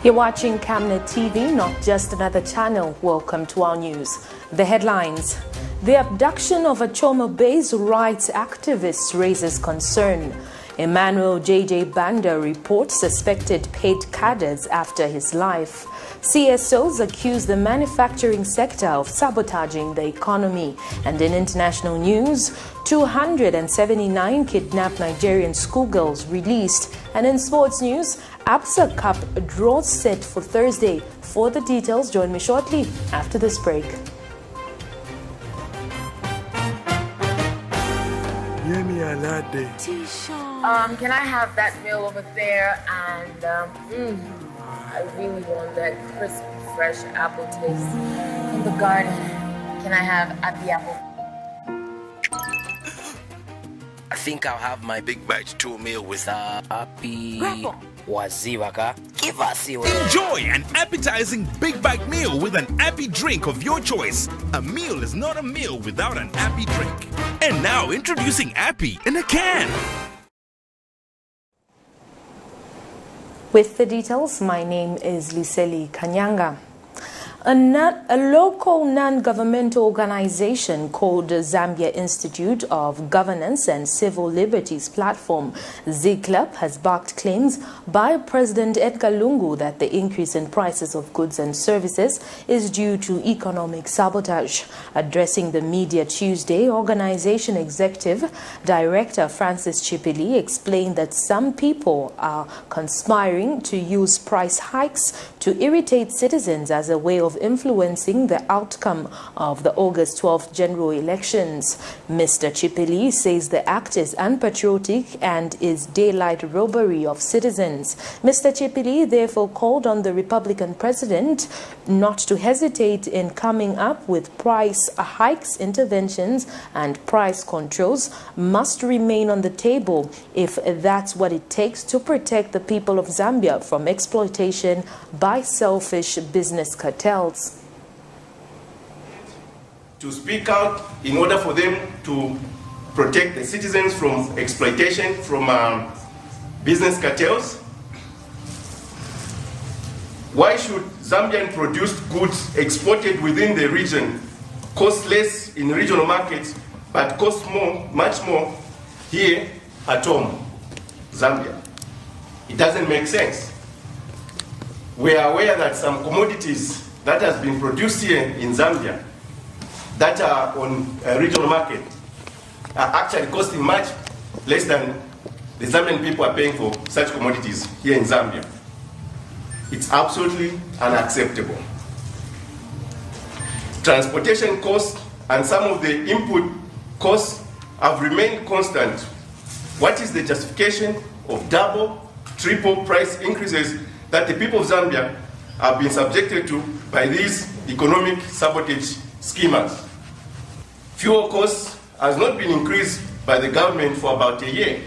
You're watching Camnet TV, not just another channel. Welcome to our news. The headlines. The abduction of a CHOMA-based rights activist raises concern. EMMANUEL JJ BANDA reports suspected paid CADRES after his life. CSO'S accuse the manufacturing sector of sabotaging the economy. And in international news, 279 kidnapped Nigerian schoolgirls released. And in sports news, ABSA Cup draws set for Thursday. For the details, join me shortly after this break. Can I have that meal over there? And I really want that crisp, fresh apple taste in the garden. Can I have happy apple? I think I'll have my big bite 2 meal with happy waziwaka. Give us your... Enjoy an appetizing big bite meal with an happy drink of your choice. A meal is not a meal without an happy drink. And now introducing Happy in a can. With the details, my name is Liseli Kanyanga. A local non-governmental organization called the Zambia Institute of Governance and Civil Liberties Platform, ZCLUP, has backed claims by President Edgar Lungu that the increase in prices of goods and services is due to economic sabotage. Addressing the media Tuesday, organization executive director Francis Chipili explained that some people are conspiring to use price hikes to irritate citizens as a way of influencing the outcome of the August 12th general elections. Mr. Chipili says the act is unpatriotic and is daylight robbery of citizens. Mr. Chipili therefore called on the Republican president not to hesitate in coming up with price hikes. Interventions and price controls must remain on the table if that's what it takes to protect the people of Zambia from exploitation by selfish business cartels. To speak out in order for them to protect the citizens from exploitation from business cartels. Why should Zambian produced goods exported within the region cost less in regional markets but cost more, much more here at home, Zambia? It doesn't make sense. We are aware that some commodities that has been produced here in Zambia that are on a regional market are actually costing much less than the Zambian people are paying for such commodities here in Zambia. It's absolutely unacceptable. Transportation costs and some of the input costs have remained constant. What is the justification of double, triple price increases that the people of Zambia have been subjected to by these economic sabotage schemers? Fuel costs has not been increased by the government for about a year.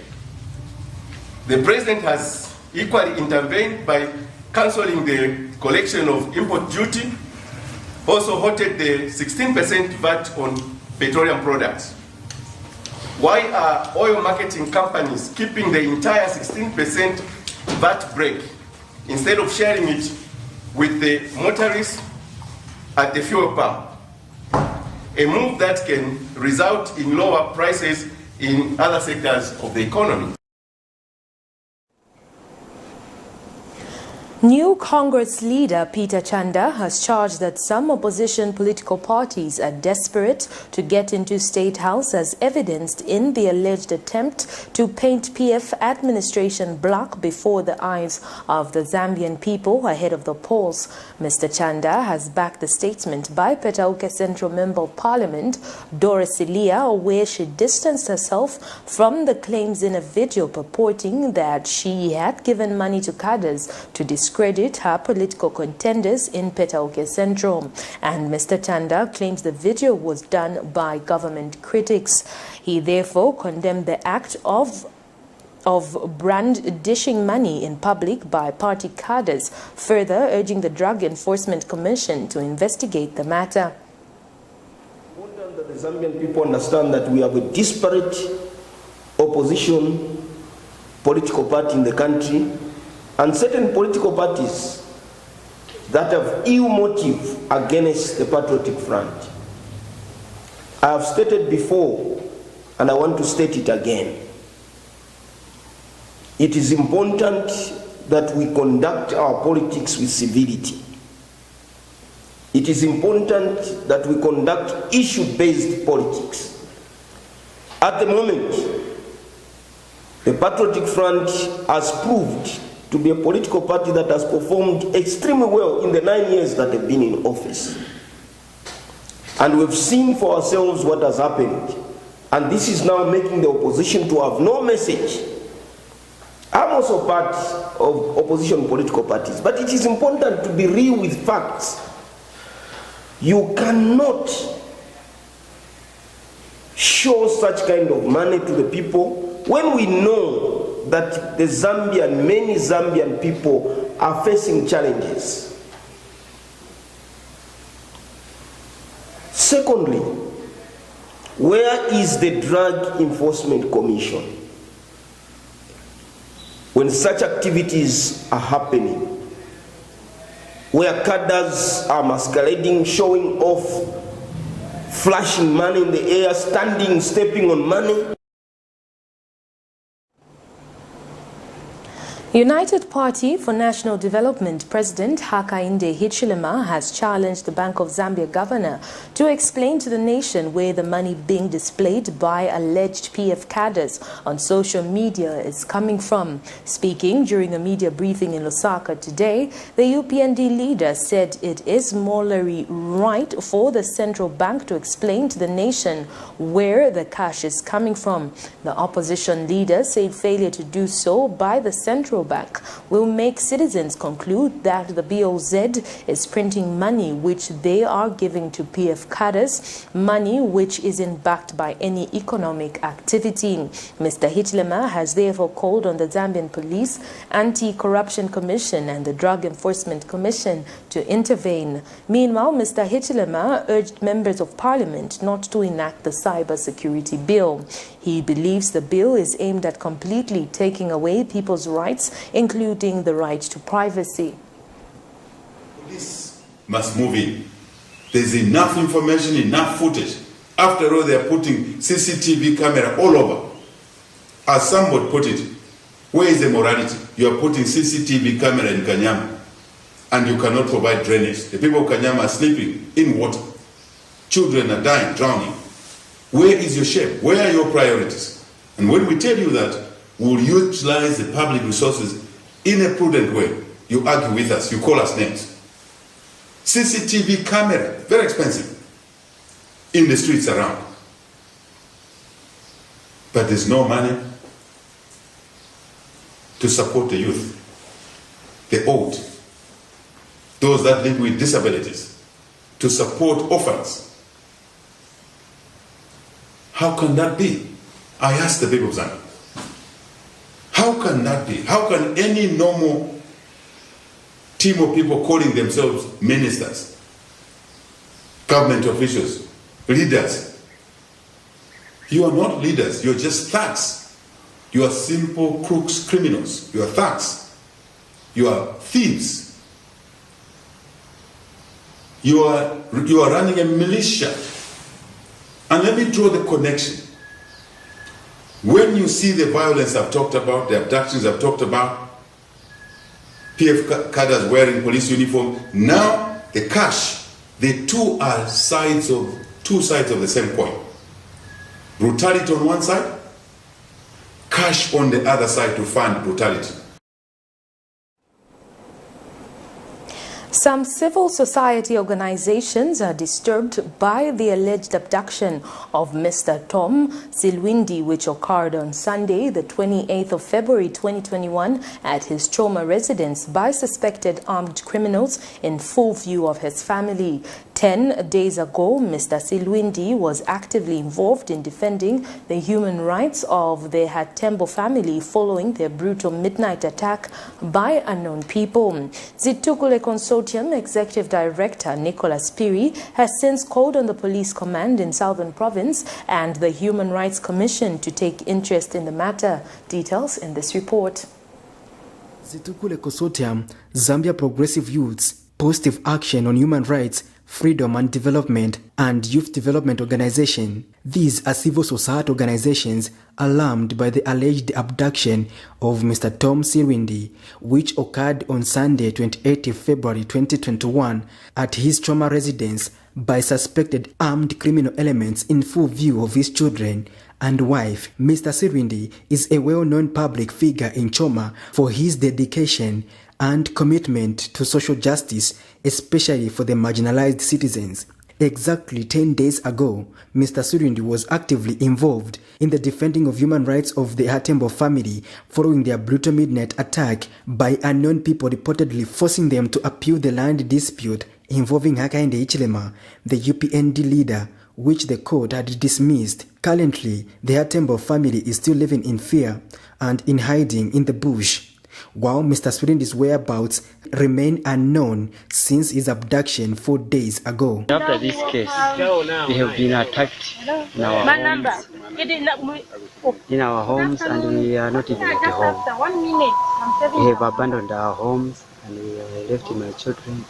The president has equally intervened by cancelling the collection of import duty, also halted the 16% VAT on petroleum products. Why are oil marketing companies keeping the entire 16% VAT break instead of sharing it with the motorists at the fuel pump? A move that can result in lower prices in other sectors of the economy. New Congress leader Peter Chanda has charged that some opposition political parties are desperate to get into State House, as evidenced in the alleged attempt to paint PF administration black before the eyes of the Zambian people ahead of the polls. Mr. Chanda has backed the statement by Petauke Central Member of Parliament Doris Ilia, where she distanced herself from the claims in a video purporting that she had given money to cadres to discredit her political contenders in Petauke Central. And Mr. Chanda claims the video was done by government critics. He therefore condemned the act of brandishing money in public by party cadres, further urging the Drug Enforcement Commission to investigate the matter. Important that the Zambian people understand that we have a disparate opposition political party in the country, and certain political parties that have ill motive against the Patriotic Front. I have stated before, and I want to state it again. It is important that we conduct our politics with civility. It is important that we conduct issue-based politics. At the moment, the Patriotic Front has proved to be a political party that has performed extremely well in the 9 years that they've been in office. And we've seen for ourselves what has happened. And this is now making the opposition to have no message. I'm also part of opposition political parties, but it is important to be real with facts. You cannot show such kind of money to the people when we know that many Zambian people are facing challenges. Secondly, where is the Drug Enforcement Commission when such activities are happening? Where cadres are masquerading, showing off, flashing money in the air, standing, stepping on money? United Party for National Development President Hakainde Hichilema has challenged the Bank of Zambia governor to explain to the nation where the money being displayed by alleged PF cadres on social media is coming from. Speaking during a media briefing in Lusaka today, the UPND leader said it is morally right for the central bank to explain to the nation where the cash is coming from. The opposition leader said failure to do so by the central bank will make citizens conclude that the BOZ is printing money which they are giving to PF cadres, money which isn't backed by any economic activity. Mr. Hichilema has therefore called on the Zambian Police, Anti-Corruption Commission and the Drug Enforcement Commission to intervene. Meanwhile, Mr. Hichilema urged members of parliament not to enact the cyber security bill. He believes the bill is aimed at completely taking away people's rights, including the right to privacy. Police must move in. There's enough information, enough footage. After all, they are putting CCTV camera all over. As somebody put it, where is the morality? You are putting CCTV camera in Kanyama and you cannot provide drainage. The people of Kanyama are sleeping in water. Children are dying, drowning. Where is your shame? Where are your priorities? And when we tell you that we'll utilize the public resources in a prudent way, you argue with us, you call us names. CCTV camera, very expensive, in the streets around. But there's no money to support the youth, the old, those that live with disabilities, to support orphans. How can that be? I ask the people of Zambia. How can that be? How can any normal team of people calling themselves ministers, government officials, leaders? You are not leaders, you're just thugs. You are simple crooks, criminals. You are thugs. You are thieves. You are running a militia. And let me draw the connection. When you see the violence I've talked about, the abductions I've talked about, PF cadres wearing police uniform, now the cash, the two sides of the same coin. Brutality on one side, cash on the other side to fund brutality. Some civil society organizations are disturbed by the alleged abduction of Mr. Tom Silwindi, which occurred on Sunday, the 28th of February 2021, at his CHOMA residence by suspected armed criminals in full view of his family. 10 days ago, Mr. Silwindi was actively involved in defending the human rights of the Hatembo family following their brutal midnight attack by unknown people. Zitukule Consortium Executive Director Nicholas Piri has since called on the police command in Southern Province and the Human Rights Commission to take interest in the matter. Details in this report. Zitukule Consortium, Zambia Progressive Youths, Positive Action on Human Rights, Freedom and Development, and Youth Development Organization. These are civil society organizations alarmed by the alleged abduction of Mr. Tom Sirindi, which occurred on Sunday, 28 February 2021 at his CHOMA residence by suspected armed criminal elements in full view of his children and wife. Mr. Sirindi is a well-known public figure in CHOMA for his dedication and commitment to social justice, especially for the marginalized citizens. Exactly 10 days ago, Mr. Sirindi was actively involved in the defending of human rights of the Hatembo family following their brutal midnight attack by unknown people reportedly forcing them to appeal the land dispute involving Hakainde Hichilema, the UPND leader, which the court had dismissed. Currently, the Hatembo family is still living in fear and in hiding in the bush, while Mr. Sirindi's whereabouts remain unknown since his abduction 4 days ago. After this case, we have been attacked in our homes, and we are not even at the home. We have abandoned our homes and we have left my children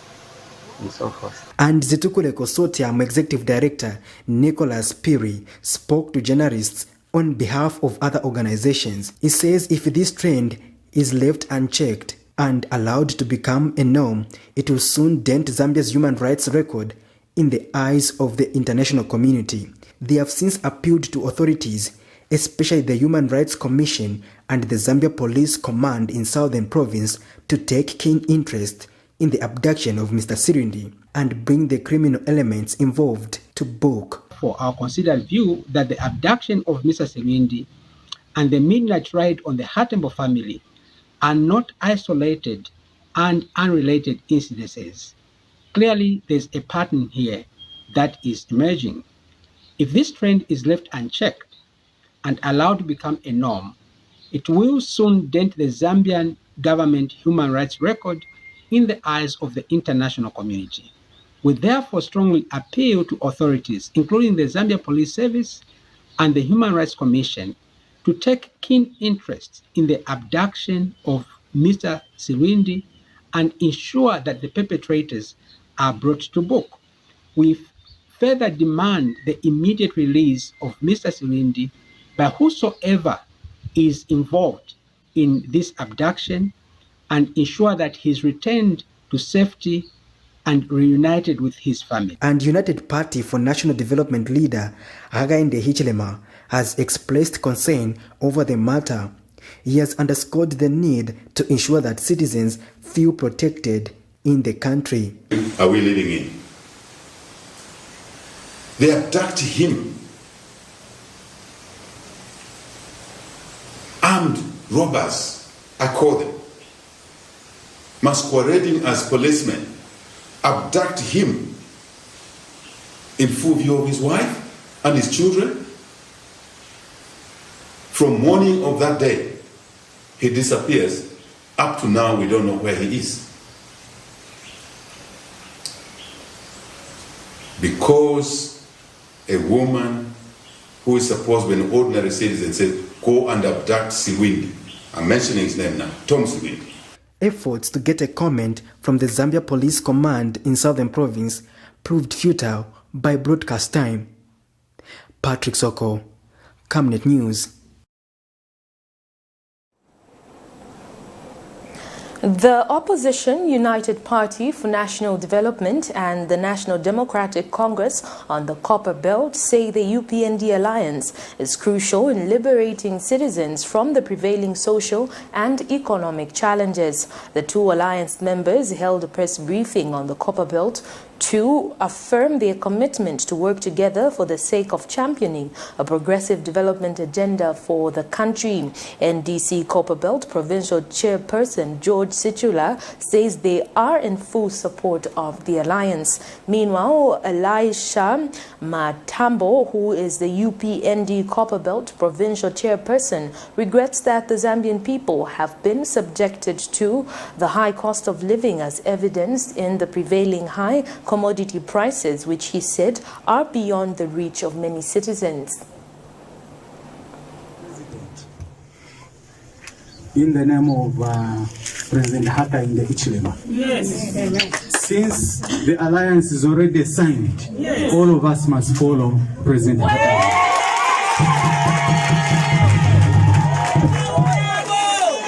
and so forth. And Zitukule Consortium Executive Director Nicholas Piri spoke to journalists on behalf of other organizations. He says if this trend is left unchecked and allowed to become a norm, it will soon dent Zambia's human rights record in the eyes of the international community. They have since appealed to authorities, especially the Human Rights Commission and the Zambia Police Command in Southern Province, to take keen interest in the abduction of Mr. Sirindi and bring the criminal elements involved to book. For our considered view that the abduction of Mr. Sirindi and the midnight raid on the Hatembo family are not isolated and unrelated incidences. Clearly, there's a pattern here that is emerging. If this trend is left unchecked and allowed to become a norm, it will soon dent the Zambian government human rights record in the eyes of the international community. We therefore strongly appeal to authorities, including the Zambia Police Service and the Human Rights Commission, to take keen interest in the abduction of Mr. Sirindi and ensure that the perpetrators are brought to book. We further demand the immediate release of Mr. Sirindi by whosoever is involved in this abduction and ensure that he is returned to safety and reunited with his family. And United Party for National Development leader Hakainde Hichilema has expressed concern over the matter. He has underscored the need to ensure that citizens feel protected in the country. Are we living in? They abduct him. Armed robbers, I call them, masquerading as policemen, abduct him in full view of his wife and his children. From morning of that day, he disappears. Up to now, we don't know where he is. Because a woman who is supposed to be an ordinary citizen said, go and abduct Sirindi. I'm mentioning his name now, Tom Sirindi. Efforts to get a comment from the Zambia Police Command in Southern Province proved futile by broadcast time. Patrick Soko, Camnet News. The opposition United Party for National Development and the National Democratic Congress on the Copper Belt say the UPND alliance is crucial in liberating citizens from the prevailing social and economic challenges. The two alliance members held a press briefing on the Copper Belt to affirm their commitment to work together for the sake of championing a progressive development agenda for the country. NDC Copperbelt Provincial Chairperson George Situla says they are in full support of the alliance. Meanwhile, Elisha Matambo, who is the UPND Copperbelt Provincial Chairperson, regrets that the Zambian people have been subjected to the high cost of living as evidenced in the prevailing high commodity prices, which he said are beyond the reach of many citizens. In the name of President Haka in the Ichilema. Yes. Since the alliance is already signed, all of us must follow President Haka.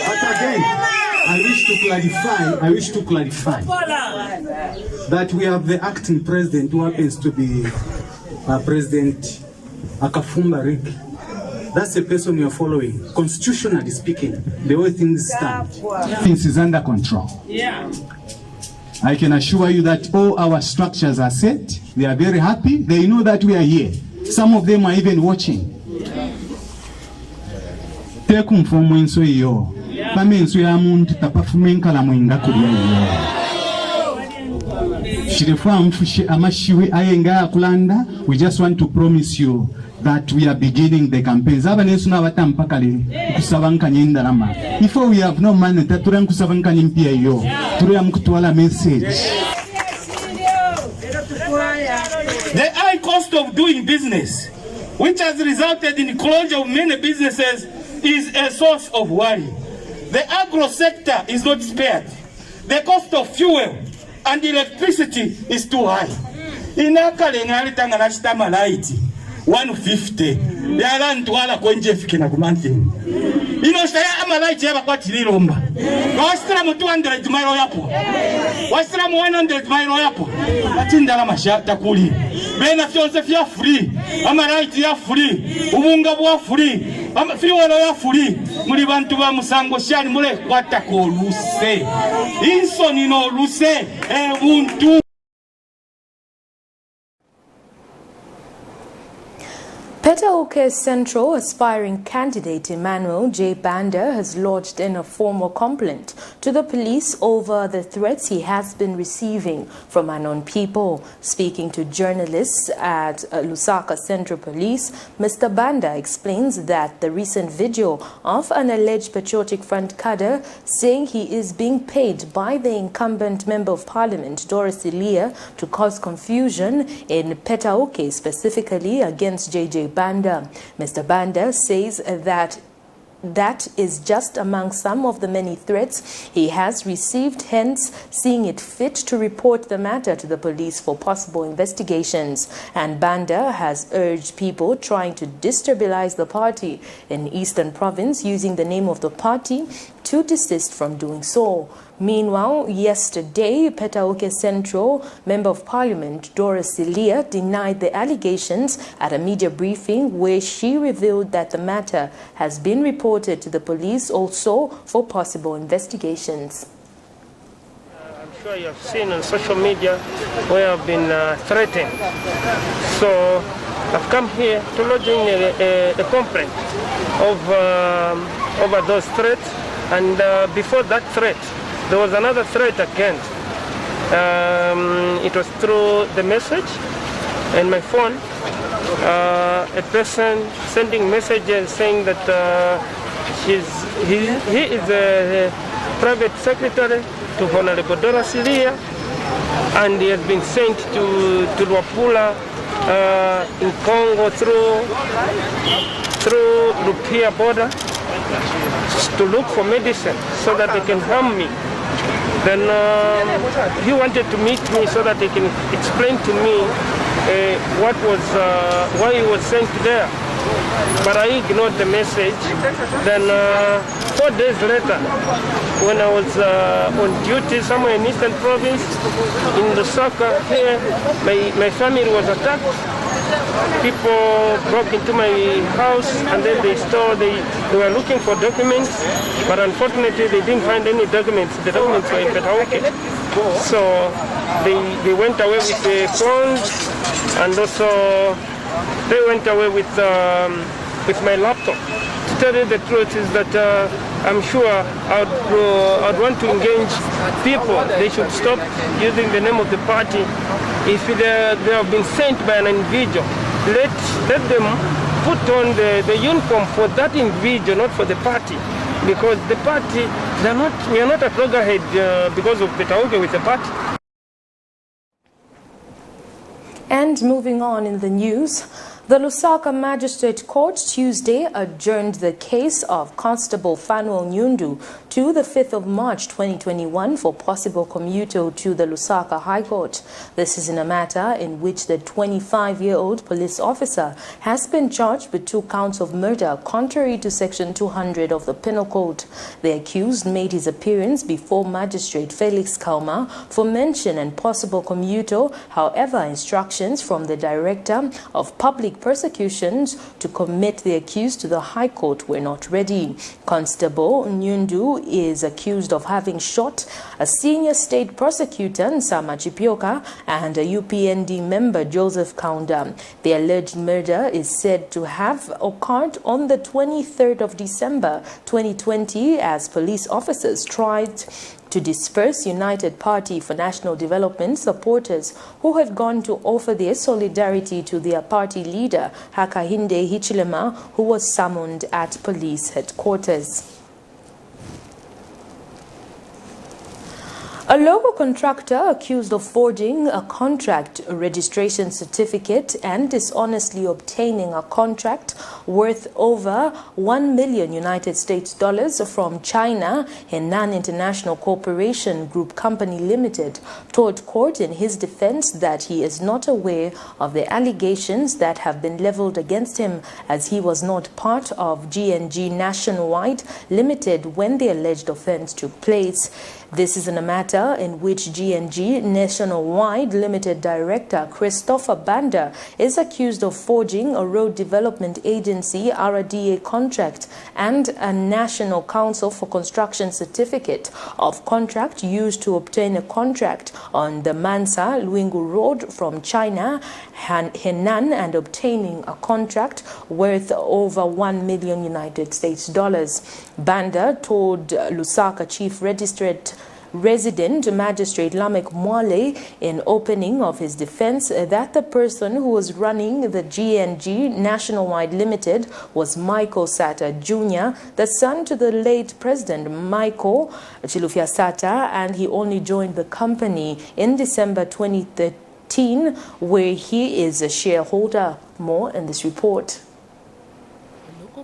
But again, I wish to clarify that we have the acting president who happens to be President Akafumba Rick. That's the person you're following. Constitutionally speaking, the way things stand, things is under control. Yeah. I can assure you that all our structures are set. They are very happy. They know that we are here. Some of them are even watching. Tekum from wenso yo. Pamenso ya muntu tapafumenkala mwenga kulia yo. Shirefa mfushi amashiwe ayenga akulanda. We just want to promise you that we are beginning the campaigns. Before we have no money, the high cost of doing business, which has resulted in the closure of many businesses, is a source of worry. The agro sector is not spared. The cost of fuel and electricity is too high. In Akalengaritanga Nashtama Light 150 yala ntwala kwenje fikina kumantin ino staya amalaiti yaba kwa tiliromba wasira mu 200 mailo yapo wasira mu 100 mailo yapo atindala mashata kuli bena fyonse fya free amalaiti ya free ubunga bwa free fiwolo ya free muri bantu ba musango shani mule kwata ko luse insoni no luse buntu. Petauke Central aspiring candidate Emmanuel J. BANDA has lodged in a formal complaint to the police over the threats he has been receiving from unknown people. Speaking to journalists at Lusaka Central Police, Mr. BANDA explains that the recent video of an alleged Patriotic Front cadre saying he is being paid by the incumbent Member of Parliament Doris Ilia to cause confusion in Petauke, specifically against J.J. BANDA. Mr. BANDA says that is just among some of the many threats he has received, hence seeing it fit to report the matter to the police for possible investigations. And BANDA has urged people trying to destabilize the party in Eastern Province using the name of the party to desist from doing so. Meanwhile, yesterday, Petauke Central Member of Parliament Doris Ilia denied the allegations at a media briefing where she revealed that the matter has been reported to the police also for possible investigations. I'm sure you have seen on social media where I've been threatened. So I've come here to lodge a complaint over those threats. And before that threat, there was another threat again. It was through the message and my phone. A person sending messages saying that he is a private secretary to Honorable Doris Ilia, and he has been sent to Luapula in Congo through Lupia border to look for medicine so that they can harm me. Then he wanted to meet me so that he can explain to me why he was sent there. But I ignored the message. Then 4 days later, when I was on duty somewhere in Eastern Province, in Lusaka here, my family was attacked. People broke into my house and then they were looking for documents, but unfortunately they didn't find any documents. The documents were in Petauke. So they went away with the phones, and also they went away with my laptop. To tell you the truth is that I'm sure I'd want to engage people. They should stop using the name of the party. If they have been sent by an individual, let them put on the uniform for that individual, not for the party. Because the party, we are not at loggerhead because of Petauke with the party. And moving on in the news, The Lusaka Magistrate Court Tuesday adjourned the case of Constable Fanuel Nyundu to the 5th of March 2021 for possible commutal to the Lusaka High Court. This is in a matter in which the 25-year-old police officer has been charged with 2 counts of murder contrary to Section 200 of the Penal Code. The accused made his appearance before Magistrate Felix Kauma for mention and possible commutal. However, instructions from the Director of Public Prosecutions to commit the accused to the High Court were not ready. Constable Nyundu is accused of having shot a senior state prosecutor, Nsama Chipioka, and a UPND member, Joseph Kaunda. The alleged murder is said to have occurred on the 23rd of December 2020 as police officers tried to disperse United Party for National Development supporters who had gone to offer their solidarity to their party leader, Hakainde Hichilema, who was summoned at police headquarters. A local contractor accused of forging a contract registration certificate and dishonestly obtaining a contract worth over $1 million United States from China, Henan International Corporation Group Company Limited, told court in his defense that he is not aware of the allegations that have been leveled against him, as he was not part of G&G Nationwide Limited when the alleged offense took place. This is in a matter in which G&G Nationwide Limited Director Christopher Banda is accused of forging a Road Development Agency RDA contract and a National Council for Construction certificate of contract used to obtain a contract on the Mansa Luingu Road from China, Henan, and obtaining a contract worth over $1 million United States. Banda told Lusaka Chief Resident Magistrate Lamek Mwale in opening of his defense that the person who was running the G&G Nationwide Limited was Michael Sata Jr., the son to the late President Michael Chilufya Sata, and he only joined the company in December 2013, where he is a shareholder. More in this report.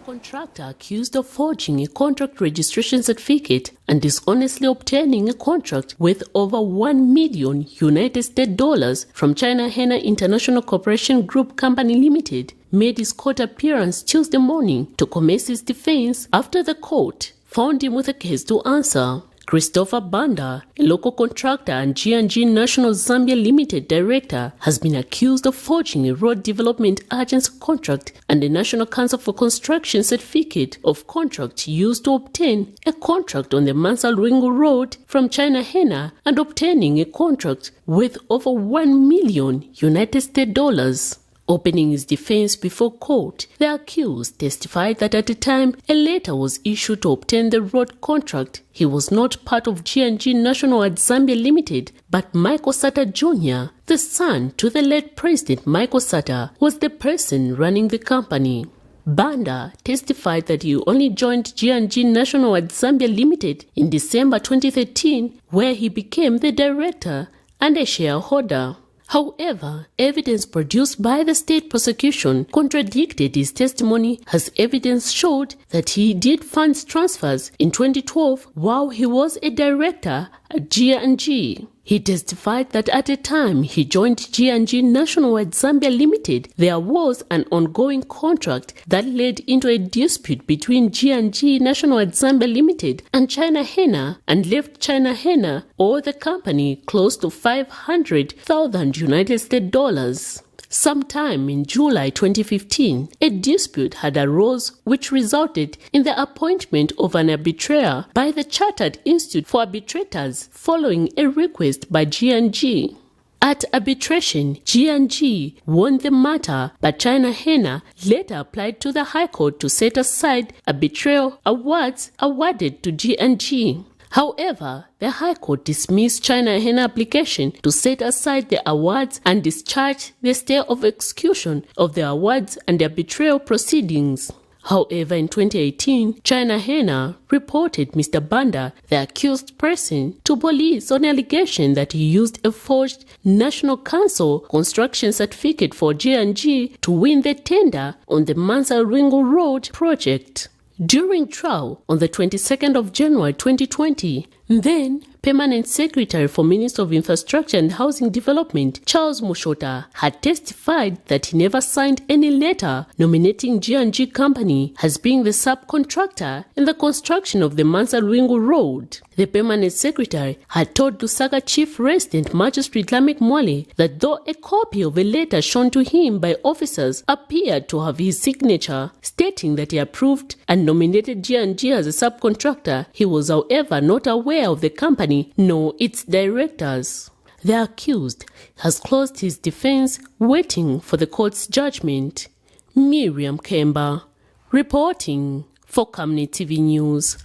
Contractor accused of forging a contract registration certificate and dishonestly obtaining a contract worth over $1 million United States from China Henan International Corporation Group Company Limited made his court appearance Tuesday morning to commence his defense after the court found him with a case to answer. Christopher Banda, a local contractor and G&G National Zambia Limited director, has been accused of forging a road development agency contract and a National Council for Construction certificate of contract used to obtain a contract on the Mansa Luingu Road from China Henan and obtaining a contract worth over $1 million United States. Opening his defense before court, the accused testified that at the time a letter was issued to obtain the road contract, he was not part of G&G Nationwide Zambia Limited, but Michael Sata Jr., the son to the late President Michael Sata, was the person running the company. Banda testified that he only joined G&G Nationwide Zambia Limited in December 2013, where he became the director and a shareholder. However, evidence produced by the state prosecution contradicted his testimony, as evidence showed that he did funds transfers in 2012 while he was a director at G&G. He testified that at the time he joined G&G Nationwide Zambia Limited, there was an ongoing contract that led into a dispute between G&G Nationwide Zambia Limited and China Henan and left China Henan or the company close to $500,000 United States. Sometime in July 2015, a dispute had arose which resulted in the appointment of an arbitrator by the Chartered Institute for Arbitrators following a request by G&G. At arbitration, G&G won the matter, but China Henan later applied to the High Court to set aside arbitral awards awarded to G&G. However, the High Court dismissed China Henan application to set aside the awards and discharge the stay of execution of the awards and the arbitral proceedings. However, in 2018, China Henna reported Mr. Banda, the accused person, to police on allegation that he used a forged National Council construction certificate for G&G to win the tender on the Mansa-Ringo Road project. During trial on the 22nd of January 2020, then Permanent Secretary for Minister of Infrastructure and Housing Development, Charles Mushota, had testified that he never signed any letter nominating G&G Company as being the subcontractor in the construction of the Mansa-Ringo Road. The Permanent Secretary had told Lusaka Chief Resident Magistrate Lamek Mwale that though a copy of a letter shown to him by officers appeared to have his signature, stating that he approved and nominated G&G as a subcontractor, he was however not aware of the company nor its directors. The accused has closed his defense, waiting for the court's judgment. Miriam Kemba, reporting for Camnet TV News.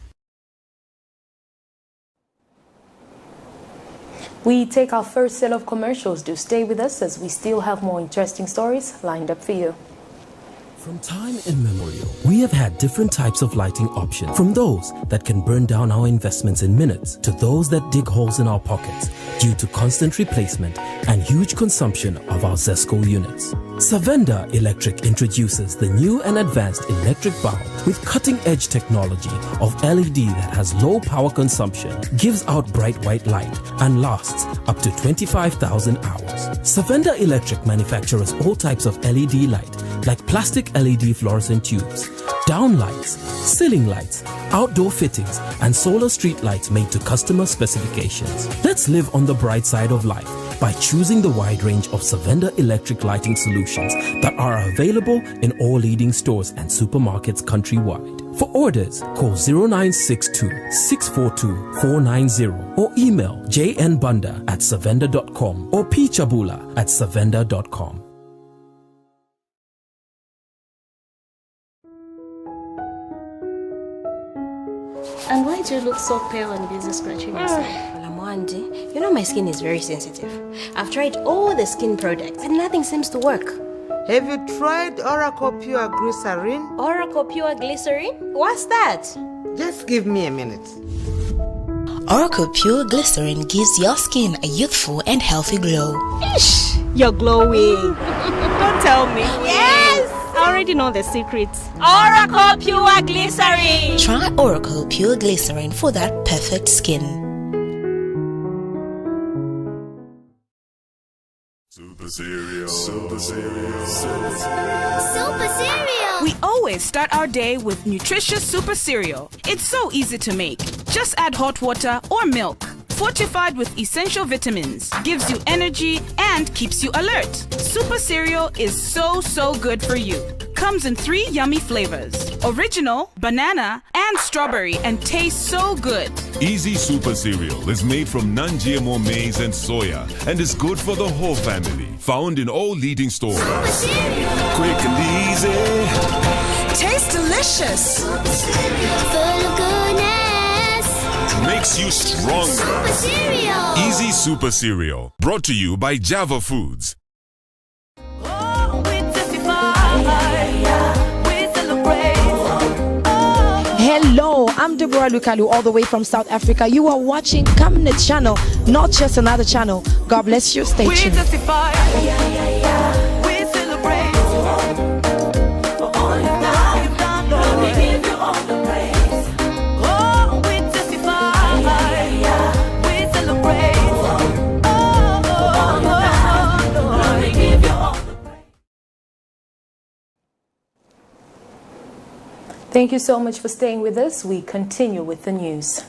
We take our first set of commercials. Do stay with us as we still have more interesting stories lined up for you. From time immemorial, we have had different types of lighting options, from those that can burn down our investments in minutes to those that dig holes in our pockets due to constant replacement and huge consumption of our ZESCO units. Savenda Electric introduces the new and advanced electric bulb with cutting-edge technology of LED that has low power consumption, gives out bright white light, and lasts up to 25,000 hours. Savenda Electric manufactures all types of LED light, like plastic LED fluorescent tubes, down lights, ceiling lights, outdoor fittings, and solar street lights made to customer specifications. Let's live on the bright side of life by choosing the wide range of Savenda electric lighting solutions that are available in all leading stores and supermarkets countrywide. For orders, call 0962 642 490 or email jnbanda@savenda.com or pchabula@savenda.com. And why do you look so pale and busy scratching yourself? Well, Amwandi, you know my skin is very sensitive. I've tried all the skin products and nothing seems to work. Have you tried Oracle Pure Glycerin? Oracle Pure Glycerin? What's that? Just give me a minute. Oracle Pure Glycerin gives your skin a youthful and healthy glow. Ish, you're glowing. Don't tell me. Yes! I already know the secrets. Oracle Pure Glycerin! Try Oracle Pure Glycerin for that perfect skin. Super cereal. Super cereal. Super cereal. Super cereal. We always start our day with nutritious super cereal. It's so easy to make. Just add hot water or milk. Fortified with essential vitamins, gives you energy and keeps you alert. Super cereal is so good for you. Comes in 3 yummy flavors: original, banana, and strawberry, and tastes so good. Easy Super Cereal is made from non-GMO maize and soya and is good for the whole family. Found in all leading stores. Super cereal. Quick and easy. Tastes delicious. Super cereal. Full of goodness. Makes you stronger. Super cereal. Easy Super Cereal. Brought to you by Java Foods. Hello, I'm Deborah Lukalu, all the way from South Africa. You are watching Camnet channel, not just another channel. God bless you. Stay tuned. We testify. We celebrate. For all you've done, Lord, we give you all the praise. Oh, we testify. We celebrate. Lord, we give you all the praise. Thank you so much for staying with us. We continue with the news.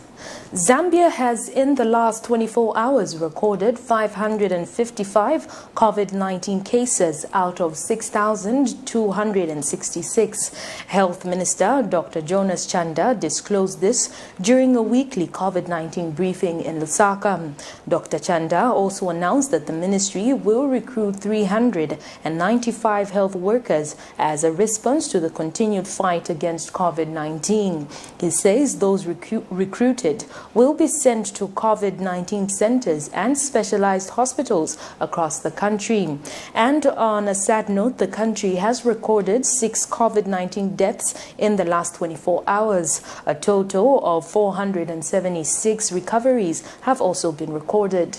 Zambia has in the last 24 hours recorded 555 COVID-19 cases out of 6,266. Health Minister Dr. Jonas Chanda disclosed this during a weekly COVID-19 briefing in Lusaka. Dr. Chanda also announced that the ministry will recruit 395 health workers as a response to the continued fight against COVID-19. He says those recruited collected will be sent to COVID-19 centers and specialized hospitals across the country. And on a sad note, the country has recorded 6 COVID-19 deaths in the last 24 hours. A total of 476 recoveries have also been recorded.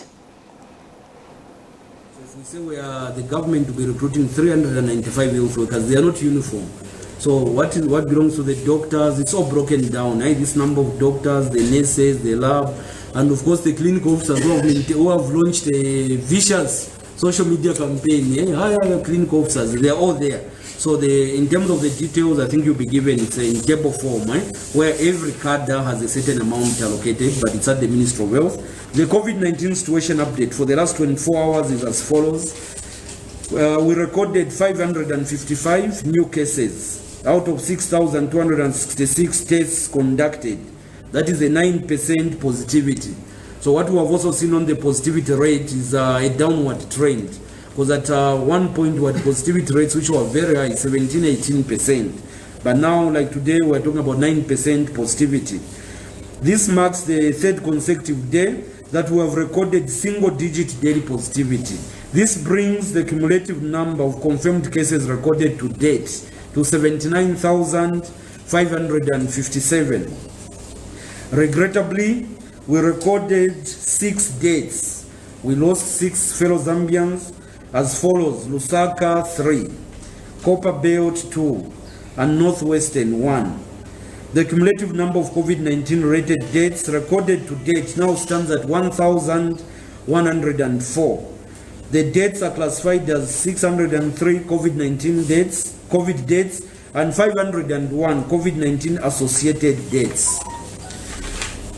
We say the government will be recruiting 395 health workers. They are not uniform. So what belongs to the doctors, it's all broken down. This number of doctors, the nurses, the lab, and of course the clinical officers who have launched a vicious social media campaign. Higher clinical officers, they are all there. So in terms of the details, I think you'll be given, it's in table form, where every cadre has a certain amount allocated, but it's at the Ministry of Health. The COVID-19 situation update for the last 24 hours is as follows. We recorded 555 new cases out of 6,266 tests conducted. That is a 9% positivity. So what we have also seen on the positivity rate is a downward trend. Because at one point we had positivity rates which were very high, 17-18%. But now, like today, we're talking about 9% positivity. This marks the 3rd consecutive day that we have recorded single-digit daily positivity. This brings the cumulative number of confirmed cases recorded to date to 79,557. Regrettably, we recorded 6 deaths. We lost 6 fellow Zambians as follows: Lusaka 3, Copperbelt 2, and Northwestern 1. The cumulative number of COVID-19 related deaths recorded to date now stands at 1,104. The deaths are classified as 603 COVID-19 deaths, COVID deaths, and 501 COVID-19 associated deaths.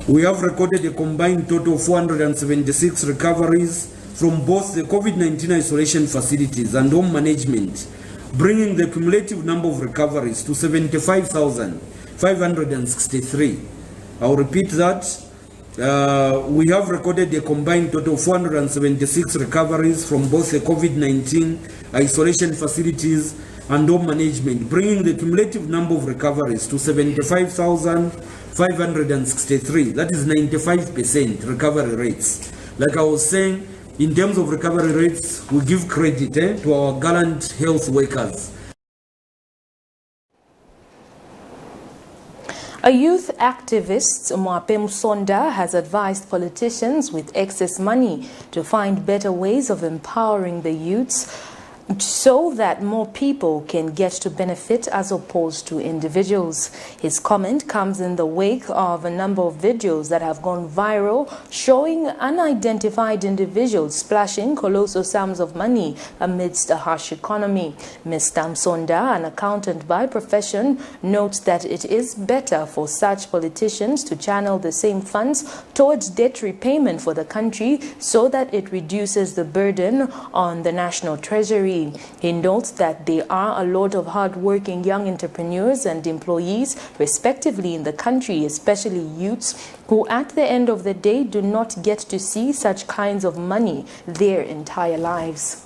We have recorded a combined total of 476 recoveries from both the COVID-19 isolation facilities and home management, bringing the cumulative number of recoveries to 75,563. I'll repeat that. We have recorded a combined total of 476 recoveries from both the COVID-19 isolation facilities and home management, bringing the cumulative number of recoveries to 75,563. That is 95% recovery rates. Like I was saying, in terms of recovery rates, we give credit to our gallant health workers. A youth activist, Mwape Musonda, has advised politicians with excess money to find better ways of empowering the youths so that more people can get to benefit as opposed to individuals. His comment comes in the wake of a number of videos that have gone viral showing unidentified individuals splashing colossal sums of money amidst a harsh economy. Mr. Msonda, an accountant by profession, notes that it is better for such politicians to channel the same funds towards debt repayment for the country so that it reduces the burden on the national treasury. He notes that there are a lot of hard-working young entrepreneurs and employees, respectively, in the country, especially youths, who at the end of the day do not get to see such kinds of money their entire lives.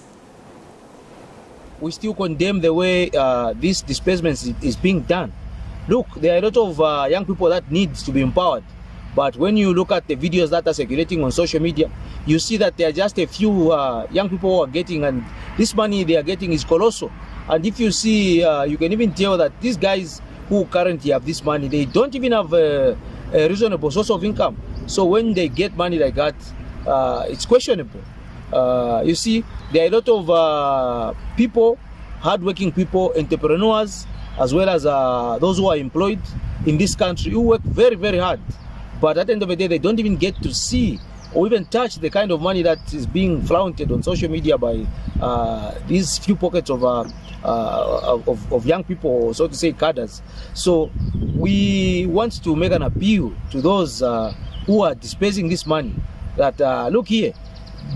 We still condemn the way this disbursement is being done. Look, there are a lot of young people that need to be empowered. But when you look at the videos that are circulating on social media, you see that there are just a few young people who are getting, and this money they are getting is colossal. And if you see, you can even tell that these guys who currently have this money, they don't even have a reasonable source of income. So when they get money like that, it's questionable. You see, there are a lot of people, hardworking people, entrepreneurs, as well as those who are employed in this country who work very, very hard. But at the end of the day, they don't even get to see or even touch the kind of money that is being flaunted on social media by these few pockets of young people, so to say, cadres. So we want to make an appeal to those who are dispersing this money that, look here,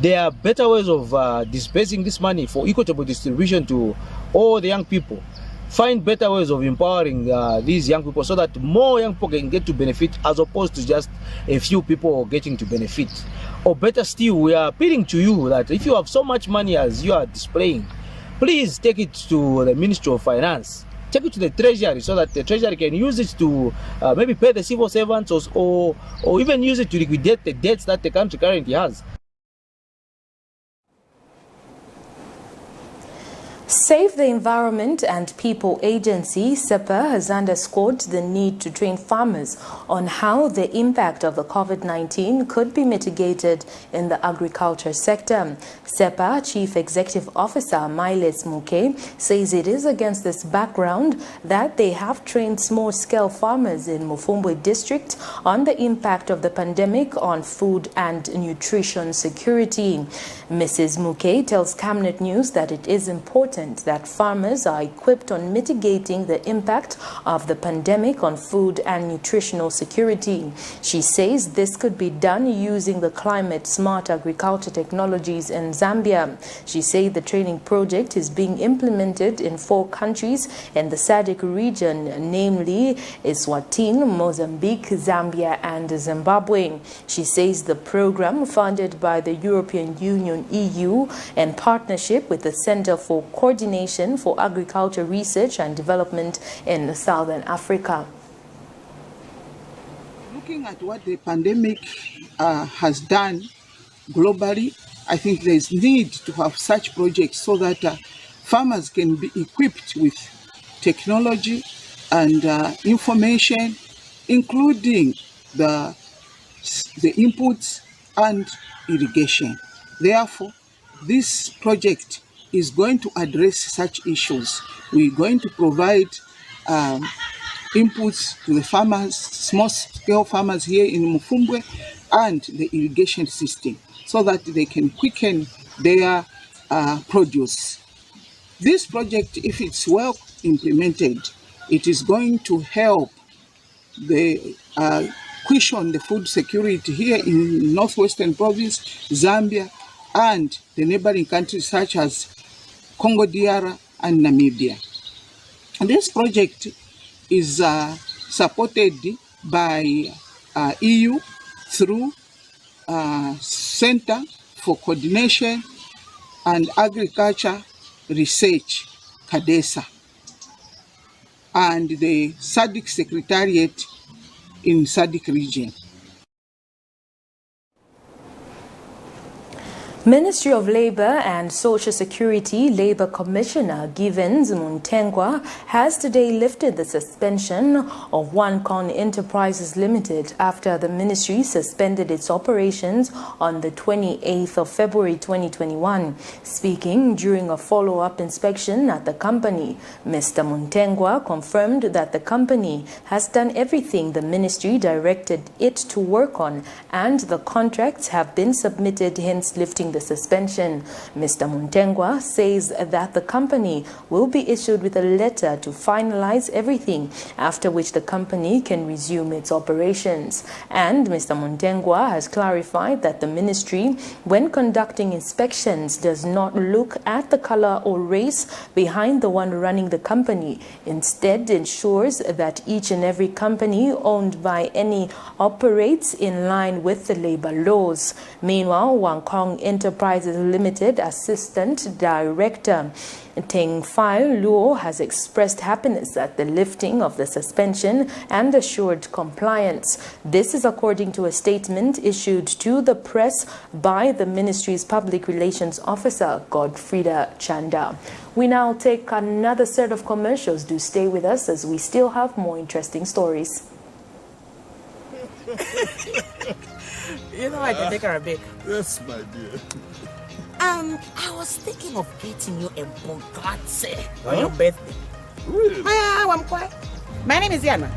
there are better ways of dispersing this money for equitable distribution to all the young people. Find better ways of empowering these young people so that more young people can get to benefit as opposed to just a few people getting to benefit. Or better still, we are appealing to you that if you have so much money as you are displaying, please take it to the Ministry of Finance take it to the treasury so that the treasury can use it to maybe pay the civil servants or even use it to liquidate the debts that the country currently has. Save the Environment and People Agency, SEPA, has underscored the need to train farmers on how the impact of the COVID-19 could be mitigated in the agriculture sector. SEPA Chief Executive Officer Miles Muke says it is against this background that they have trained small-scale farmers in Mufumbwe district on the impact of the pandemic on food and nutrition security. Mrs. Muke tells Camnet News that it is important that farmers are equipped on mitigating the impact of the pandemic on food and nutritional security. She says this could be done using the climate-smart agriculture technologies in Zambia. She says the training project is being implemented in 4 countries in the SADC region, namely Eswatini, Mozambique, Zambia, and Zimbabwe. She says the program, funded by the European Union (EU) in partnership with the Center for Coordination for Agriculture Research and Development in Southern Africa. Looking at what the pandemic has done globally, I think there is need to have such projects so that farmers can be equipped with technology and information, including the inputs and irrigation. Therefore, this project is going to address such issues. We're going to provide inputs to the farmers, small-scale farmers here in Mufumbwe, and the irrigation system so that they can quicken their produce. This project, if it's well implemented, it is going to help the cushion the food security here in Northwestern Province, Zambia, and the neighboring countries such as Congo DR and Namibia. And this project is supported by EU through Center for Coordination and Agriculture Research, CADESA, and the SADC Secretariat in SADC region. Ministry of Labour and Social Security Labour Commissioner Givens Muntengwa has today lifted the suspension of OneCon Enterprises Limited after the ministry suspended its operations on the 28th of February 2021. Speaking during a follow-up inspection at the company, Mr. Muntengwa confirmed that the company has done everything the ministry directed it to work on and the contracts have been submitted, hence lifting the suspension. Mr. Muntengwa says that the company will be issued with a letter to finalize everything, after which the company can resume its operations. And Mr. Muntengwa has clarified that the ministry, when conducting inspections, does not look at the color or race behind the one running the company. Instead, ensures that each and every company owned by any operates in line with the labor laws. Meanwhile, OneCon Enterprises Limited Assistant Director Teng Fai Luo has expressed happiness at the lifting of the suspension and assured compliance. This is according to a statement issued to the press by the ministry's public relations officer, Godfrida Chanda. We now take another set of commercials. Do stay with us as we still have more interesting stories. You know I can take her a bake. Yes, my dear. I was thinking of getting you a Bugatti on your birthday. Really? I'm quiet. My name is Yana.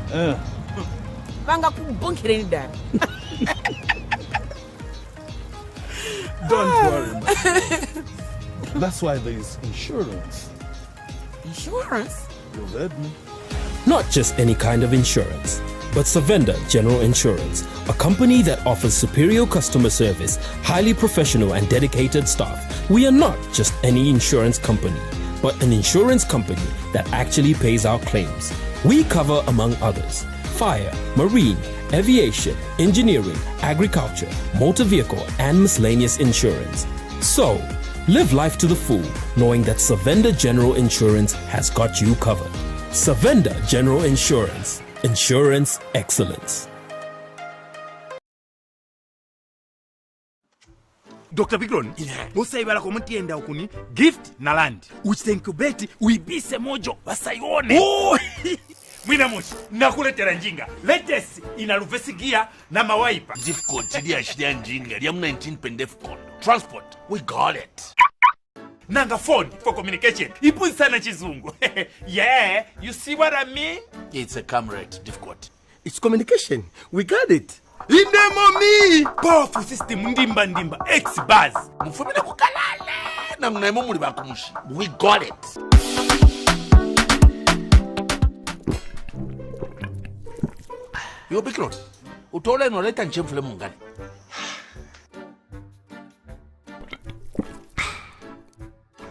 Don't worry, man. That's why there is insurance. Insurance? You heard me. Not just any kind of insurance, but Savenda General Insurance, a company that offers superior customer service, highly professional and dedicated staff. We are not just any insurance company, but an insurance company that actually pays our claims. We cover, among others, fire, marine, aviation, engineering, agriculture, motor vehicle, and miscellaneous insurance. So, live life to the full, knowing that Savenda General Insurance has got you covered. Savenda General Insurance. Insurance excellence. Dr. Bigron, musayibala komutienda okuni gift na land. Uchitenkubeti uibise mojo basayone. Oh! Mwina mushi, nakuletera njinga. Latest inaluvesi gear na mawaipa. Gift code chidi ashidia njinga. Liam 19 pendef kondo. Transport, we got it. Nanga phone for communication. Ipu sana chizungu. Yeah, you see what I mean? It's a camera difficult. It's communication. We got it. Indemoni! Powerful system ndimba X-Buzz. Mufumile kukalale. Na mnaimo muli bakumushi. We got it. Yo Big Lord, utole noleta nchemfule mungani.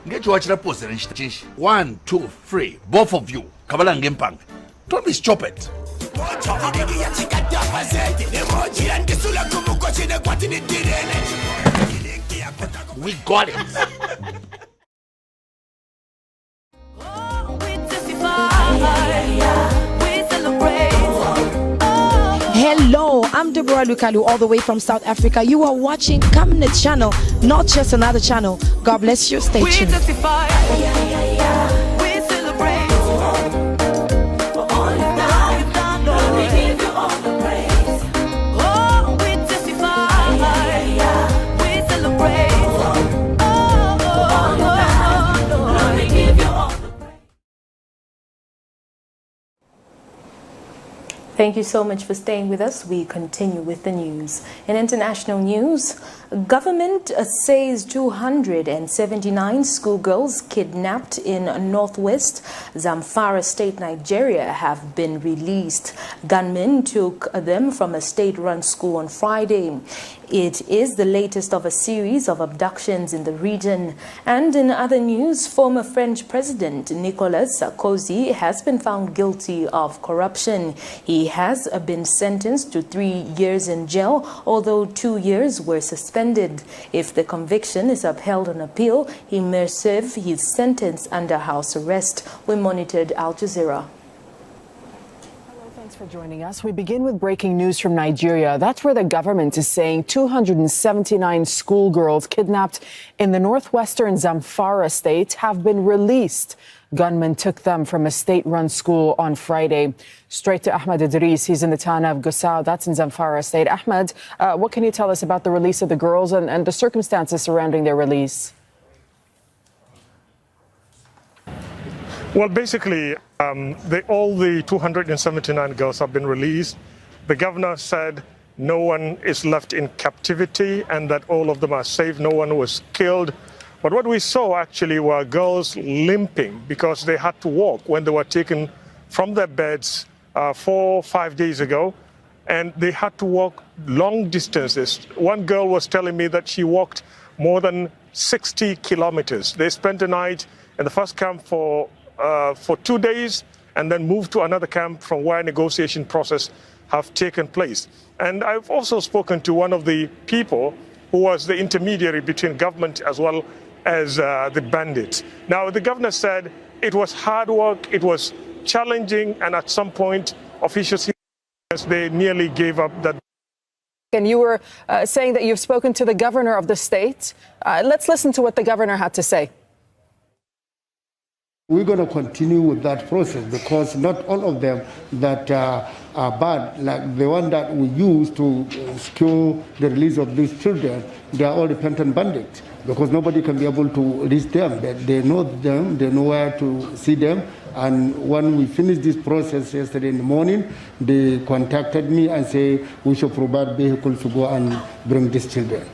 Ngecho wachira pose na nchita 1, 2, 3, both of you. Kabala ngempanga. Don't be stupid. We got it. Hello, I'm Deborah Lukalu, all the way from South Africa. You are watching Camnet channel, not just another channel. God bless you. Stay tuned. Thank you so much for staying with us. We continue with the news. In international news, government says 279 schoolgirls kidnapped in northwest Zamfara state, Nigeria, have been released. Gunmen took them from a state-run school on Friday. It is the latest of a series of abductions in the region. And in other news, former French President Nicolas Sarkozy has been found guilty of corruption. He has been sentenced to 3 years in jail, although 2 years were suspended. If the conviction is upheld on appeal, he may serve his sentence under house arrest. We monitored Al Jazeera. For joining us. We begin with breaking news from Nigeria. That's where the government is saying 279 schoolgirls kidnapped in the northwestern Zamfara state have been released. Gunmen took them from a state-run school on Friday. Straight to Ahmed Idris. He's in the town of Gusau. That's in Zamfara state. Ahmed, what can you tell us about the release of the girls and the circumstances surrounding their release? Well, basically, all the 279 girls have been released. The governor said no one is left in captivity and that all of them are safe. No one was killed. But what we saw actually were girls limping because they had to walk when they were taken from their beds 4 or 5 days ago. And they had to walk long distances. One girl was telling me that she walked more than 60 kilometers. They spent the night in the first camp for 2 days and then moved to another camp from where a negotiation process have taken place. And I've also spoken to one of the people who was the intermediary between government as well as the bandits. Now, the governor said it was hard work, it was challenging, and at some point, officials they nearly gave up that. And you were saying that you've spoken to the governor of the state. Let's listen to what the governor had to say. We're going to continue with that process because not all of them that are bad, like the one that we use to secure the release of these children, they are all repentant bandits because nobody can be able to release them. They know them, they know where to see them. And when we finished this process yesterday in the morning, they contacted me and say we should provide vehicles to go and bring these children.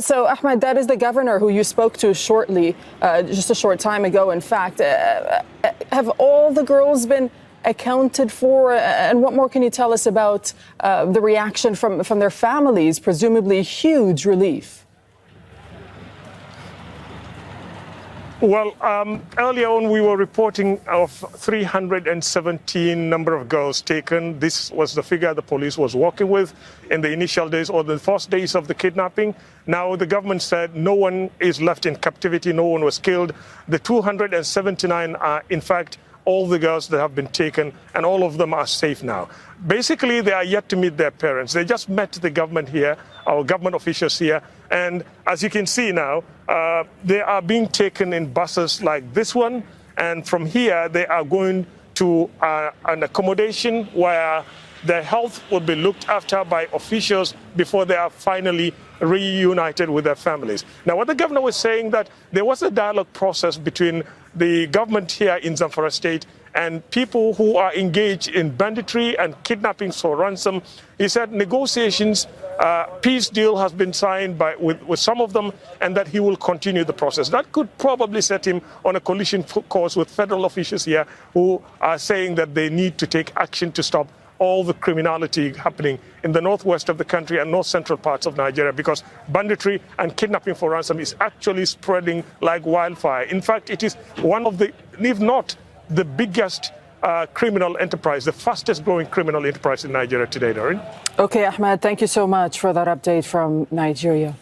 So, Ahmed, that is the governor who you spoke to shortly, just a short time ago, in fact. Have all the girls been accounted for? And what more can you tell us about the reaction from their families? Presumably huge relief. Well, earlier on we were reporting of 317 number of girls taken. This was the figure the police was working with in the initial days or the first days of the kidnapping. Now the government said no one is left in captivity, no one was killed. The 279 are in fact all the girls that have been taken, and all of them are safe now. Basically, they are yet to meet their parents. They just met the government here, our government officials here, and as you can see now, they are being taken in buses like this one, and from here they are going to an accommodation where their health will be looked after by officials before they are finally reunited with their families. Now, what the governor was saying, that there was a dialogue process between the government here in Zamfara State and people who are engaged in banditry and kidnappings for ransom. He said negotiations, peace deal has been signed with some of them, and that he will continue the process. That could probably set him on a collision course with federal officials here who are saying that they need to take action to stop all the criminality happening in the northwest of the country and north central parts of Nigeria, because banditry and kidnapping for ransom is actually spreading like wildfire. In fact, it is one of the, if not the biggest criminal enterprise, the fastest growing criminal enterprise in Nigeria today, Doreen. Okay, Ahmed, thank you so much for that update from Nigeria.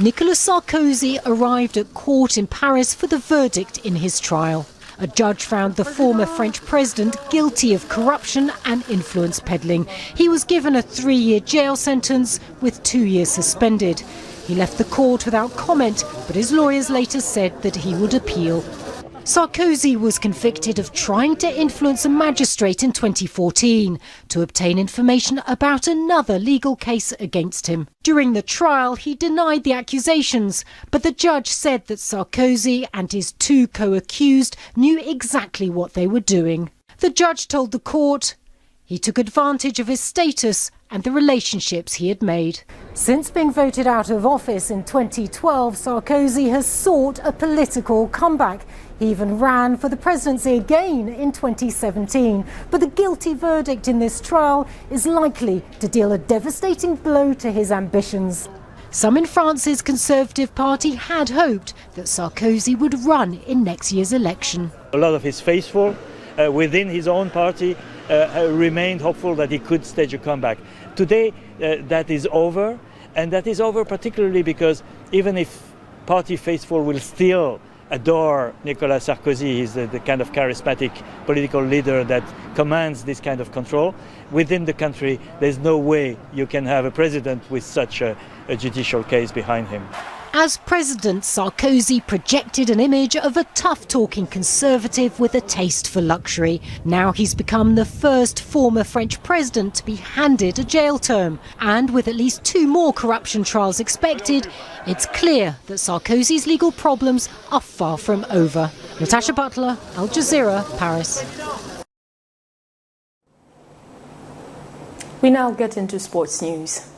Nicolas Sarkozy arrived at court in Paris for the verdict in his trial. A judge found the former French president guilty of corruption and influence peddling. He was given a 3-year jail sentence with 2 years suspended. He left the court without comment, but his lawyers later said that he would appeal. Sarkozy was convicted of trying to influence a magistrate in 2014 to obtain information about another legal case against him. During the trial, he denied the accusations, but the judge said that Sarkozy and his 2 co-accused knew exactly what they were doing. The judge told the court he took advantage of his status and the relationships he had made. Since being voted out of office in 2012, Sarkozy has sought a political comeback. He even ran for the presidency again in 2017. But the guilty verdict in this trial is likely to deal a devastating blow to his ambitions. Some in France's Conservative Party had hoped that Sarkozy would run in next year's election. A lot of his faithful within his own party remained hopeful that he could stage a comeback. Today, that is over, and that is over particularly because even if party faithful will still adore Nicolas Sarkozy, he's the kind of charismatic political leader that commands this kind of control, within the country there's no way you can have a president with such a judicial case behind him. As president, Sarkozy projected an image of a tough-talking conservative with a taste for luxury. Now he's become the first former French president to be handed a jail term. And with at least 2 more corruption trials expected, it's clear that Sarkozy's legal problems are far from over. Natasha Butler, Al Jazeera, Paris. We now get into sports news.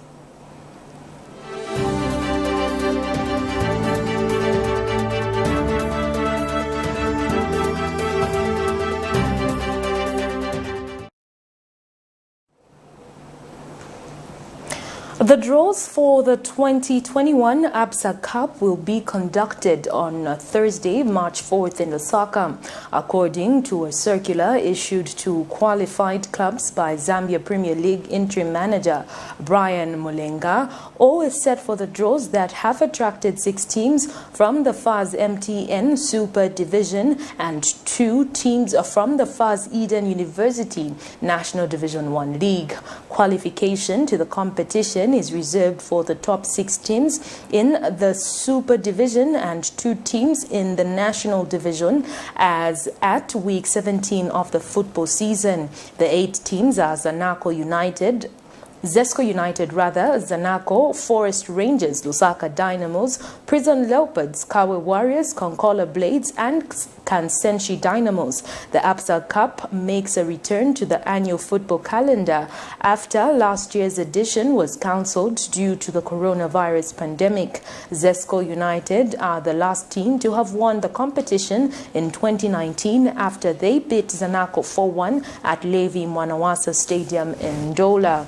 The draws for the 2021 ABSA Cup will be conducted on Thursday, March 4th in Lusaka. According to a circular issued to qualified clubs by Zambia Premier League interim manager Brian Mulenga, all is set for the draws that have attracted 6 teams from the FAS MTN Super Division and 2 teams from the FAS Eden University National Division 1 League. Qualification to the competition is reserved for the top 6 teams in the Super Division and 2 teams in the National Division as at week 17 of the football season. The 8 teams are Zesco United, Zanaco, Forest Rangers, Lusaka Dynamos, Prison Leopards, Kawe Warriors, Konkola Blades, and Kansenshi Dynamos. The ABSA Cup makes a return to the annual football calendar after last year's edition was cancelled due to the coronavirus pandemic. Zesco United are the last team to have won the competition in 2019 after they beat Zanaco 4-1 at Levi Mwanawasa Stadium in Ndola.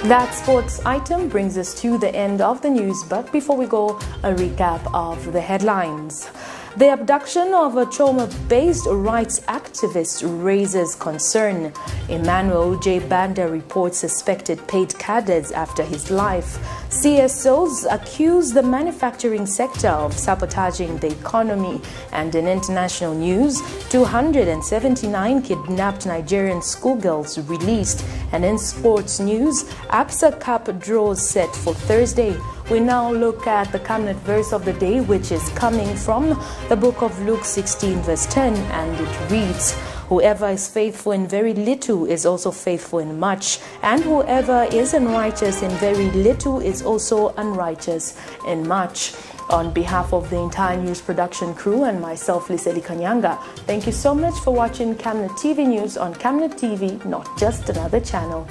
That sports item brings us to the end of the news, but before we go, a recap of the headlines. The abduction of a CHOMA-based rights activist raises concern. EMMANUEL J. BANDA reports suspected paid CADRES after his life. CSO'S accuse the manufacturing sector of sabotaging the economy. And in international news, 279 kidnapped Nigerian schoolgirls released. And in sports news, ABSA Cup draws set for Thursday. We now look at the Camnet verse of the day, which is coming from the book of Luke 16 verse 10, and it reads, "Whoever is faithful in very little is also faithful in much, and whoever is unrighteous in very little is also unrighteous in much." On behalf of the entire news production crew and myself, Liseli Kanyanga, thank you so much for watching Camnet TV News on Camnet TV, not just another channel.